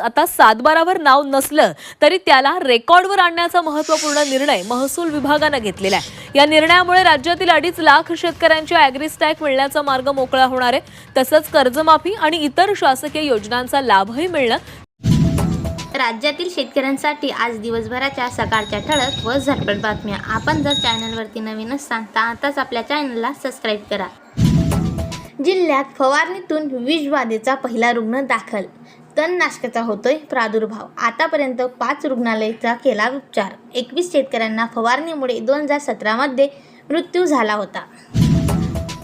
आता 7/12वर नाव नसलं तरी त्याला रेकॉर्डवर आणण्याचा महत्त्वपूर्ण निर्णय महसूल विभागाने घेतलेला आहे। या निर्णयामुळे राज्यातील 2.5 लाख शेतकऱ्यांच्या ॲग्रीस्टॅक मिळण्याचा मार्ग मोकळा होणार आहे। तसंच कर्जमाफी आणि इतर शासकीय योजनांचा लाभही मिळणार। राज्यातील शेतकऱ्यांसाठी आज दिवसभराच्या सकाळच्या ठळक व झटपट बातम्या। आपण जर चॅनलवरती नवीन असाल तर आताच आपल्या चॅनलला सबस्क्राईब करा। जिल्ह्यात फवारणीतून विषबाधेचा पहिला रुग्ण दाखल। तणनाशकाचा होतोय प्रादुर्भाव। आतापर्यंत 5 रुग्णालयाचा केला उपचार। 21 शेतकऱ्यांना फवारणीमुळे 2017 मध्ये मृत्यू झाला होता।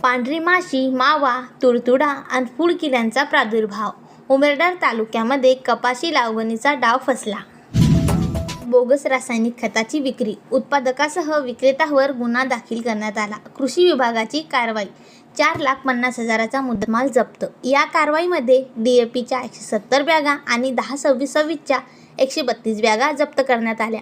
पांढरी माशी, मावा, तुडतुडा आणि फुलकिड्यांचा प्रादुर्भाव। उमरगा तालुक्यामध्ये कपाशी लागवडीचा डाव फसला। बोगस रासायनिक खताची विक्री, उत्पादकासह विक्रेत्यावर गुन्हा दाखल करण्यात आला। कृषी विभागाची कारवाई, 4,50,000चा मुद्देमाल जप्त। या कारवाईमध्ये DAPच्या 170 बॅगा आणि 10-26-26च्या 132 बॅगा जप्त करण्यात आल्या।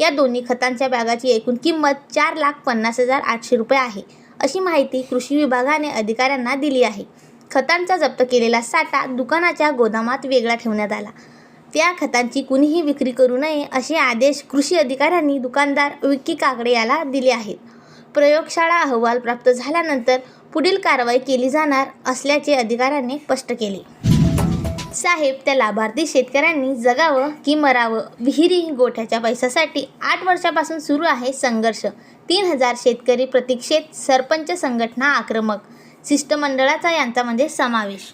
या दोन्ही खतांच्या बॅगाची एकूण किंमत 4,50,800 रुपये आहे, अशी माहिती कृषी विभागाने अधिकाऱ्यांना दिली आहे। खतांचा जप्त केलेला साठा दुकानाच्या गोदामात वेगळा ठेवण्यात आला। त्या खतांची कुणीही विक्री करू नये असे आदेश कृषी अधिकाऱ्यांनी दुकानदार विक्की काकडे याला दिले आहेत। प्रयोगशाळा अहवाल प्राप्त झाल्यानंतर पुढील कारवाई केली जाणार असल्याचे अधिकाऱ्यांनी स्पष्ट केले। साहेब, त्या लाभार्थी शेतकऱ्यांनी जगावं की मरावं, विहिरी गोठ्याच्या पैशासाठी 8 वर्षापासून सुरू आहे संघर्ष। 3000 शेतकरी प्रतीक्षेत, सरपंच संघटना आक्रमक, शिष्टमंडळाचा यांच्यामध्ये समावेश।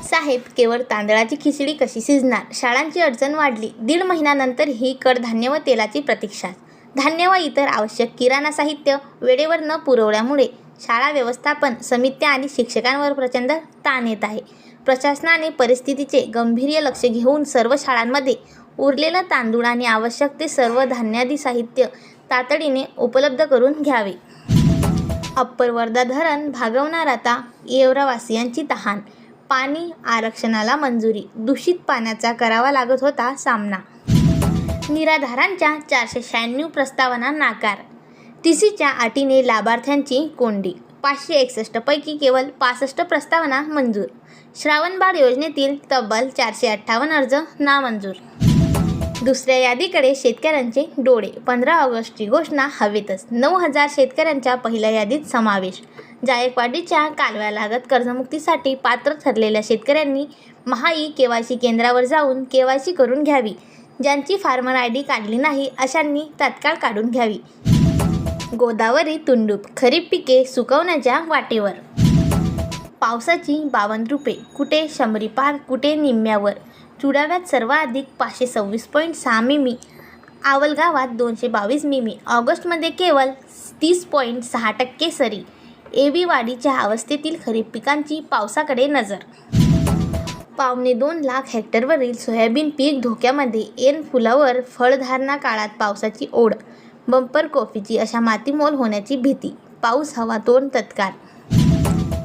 साहेब, केवळ तांदळाची खिचडी कशी शिजणार? शाळांची अडचण वाढली। 1.5 महिन्यानंतर ही कडधान्य व तेलाची प्रतीक्षा। धान्य व इतर आवश्यक किराणा साहित्य वेळेवर न पुरवल्यामुळे शाळा व्यवस्थापन समित्या आणि शिक्षकांवर प्रचंड ताण येत आहे। प्रशासनाने परिस्थितीचे गांभीर्य लक्ष घेऊन सर्व शाळांमध्ये उरलेलं तांदूळ आणि आवश्यक ते सर्व धान्यादी साहित्य तातडीने उपलब्ध करून घ्यावे। अप्पर वर्धा धरण भागवणार आता, येवरावासियांची तहान। पाणी आरक्षणाला मंजुरी, दूषित पाण्याचा करावा लागत होता सामना। निराधारांच्या 496 प्रस्तावना नाकार। TCच्या अटीने लाभार्थ्यांची कोंडी। 561 पैकी केवळ 65 प्रस्तावना मंजूर। श्रावणबाळ योजनेतील तब्बल 458 अर्ज नामंजूर। दुसऱ्या यादीकडे शेतकऱ्यांचे डोळे, 15 ऑगस्टची घोषणा हवेतच। 9,000 शेतकऱ्यांच्या पहिल्या यादीत समावेश। जायकवाडीच्या कालव्यालगत कर्जमुक्तीसाठी पात्र ठरलेल्या शेतकऱ्यांनी महाई KYC केंद्रावर जाऊन KYC करून घ्यावी। ज्यांची फार्मर ID काढली नाही अशांनी तात्काळ काढून घ्यावी। गोदावरी तुंडूप, खरीप पिके सुकवण्याच्या वाटेवर। पावसाची 52 रुपये, कुठे 100 पार, कुठे निम्म्यावर। चुडाव्यात सर्वाधिक 526.6 मिमी, आवलगावात 222 मिमी। ऑगस्टमध्ये केवळ 30.6% सरी। एबीवाडीच्या अवस्थेतील खरीप पिकांची पावसाकडे नजर। 2.25 लाख हेक्टरवरील सोयाबीन पीक धोक्यामध्ये। ऐन फुलावर फळधारणा काळात पावसाची ओढ। बंपर कॉफीची अशा मातीमोल होण्याची भीती। पाऊस हवा तोंड तत्काळ।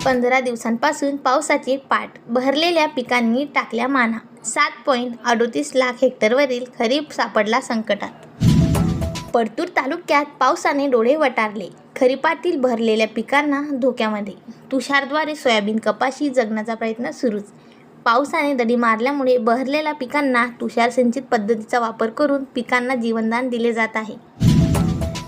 15 दिवसांपासून पावसाची पाठ, भरलेल्या पिकांनी टाकल्या माना। 7.38 लाख हेक्टरवरील खरीप सापडला संकटात। परतूर तालुक्यात पावसाने डोळे वटारले। खरीपातील भरलेल्या पिकांना धोक्यामध्ये। तुषारद्वारे सोयाबीन कपाशी जगण्याचा प्रयत्न सुरूच। पावसाने दडी मारल्यामुळे बहरलेल्या पिकांना तुषार सिंचित पद्धतीचा वापर करून पिकांना जीवनदान दिले जात आहे।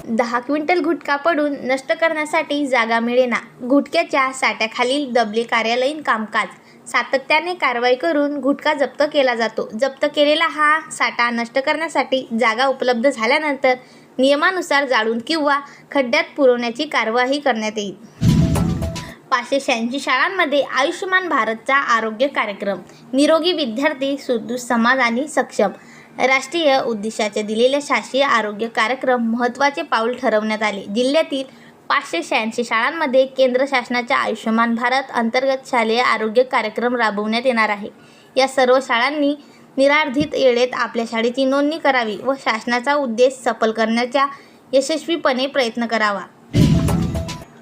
10 क्विंटल गुटखा पडून नष्ट करण्यासाठी जागा मिळेना। गुटख्याच्या साठ्याखालील दबले कार्यालयीन कामकाज। सातत्याने कारवाई करून गुटखा जप्त केला जातो। जप्त केलेला हा साठा नष्ट करण्यासाठी जागा उपलब्ध झाल्यानंतर नियमानुसार जाळून किंवा खड्ड्यात पुरवण्याची कार्यवाही करण्यात येईल। 586 शाळांमध्ये आयुष्यमान भारतचा आरोग्य कार्यक्रम। निरोगी विद्यार्थी, सुदृढ समाज आणि सक्षम राष्ट्रीय उद्दिष्टाचे दिलेले शासकीय आरोग्य कार्यक्रम महत्त्वाचे पाऊल ठरवण्यात आले। जिल्ह्यातील 586 शाळांमध्ये केंद्र शासनाच्या आयुष्यमान भारत अंतर्गत शालेय आरोग्य कार्यक्रम राबवण्यात येणार आहे। या सर्व शाळांनी निर्धारित वेळेत आपल्या शाळेची नोंदणी करावी व शासनाचा उद्देश सफल करण्याचा यशस्वीपणे प्रयत्न करावा।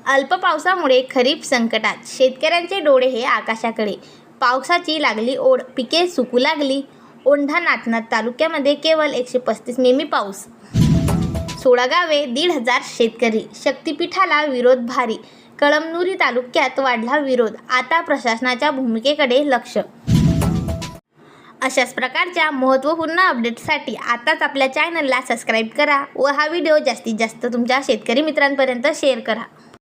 अल्प पावसामुळे खरीप संकटात, शेतकऱ्यांचे डोळे हे आकाशाकडे। पावसाची लागली ओढ, पिके सुकू लागली। औंढा नाथनाथ तालुक्यामध्ये केवळ 135 मिमी पाऊस। 16 गावे, 1,500 शेतकरी। शक्तिपीठाला विरोध भारी। कळमनुरी तालुक्यात वाढला विरोध। आता प्रशासनाच्या भूमिकेकडे लक्ष। अशाच प्रकारच्या महत्त्वपूर्ण अपडेट्ससाठी आताच आपल्या चॅनलला सबस्क्राईब करा व हा व्हिडिओ जास्तीत जास्त तुमच्या शेतकरी मित्रांपर्यंत शेअर करा.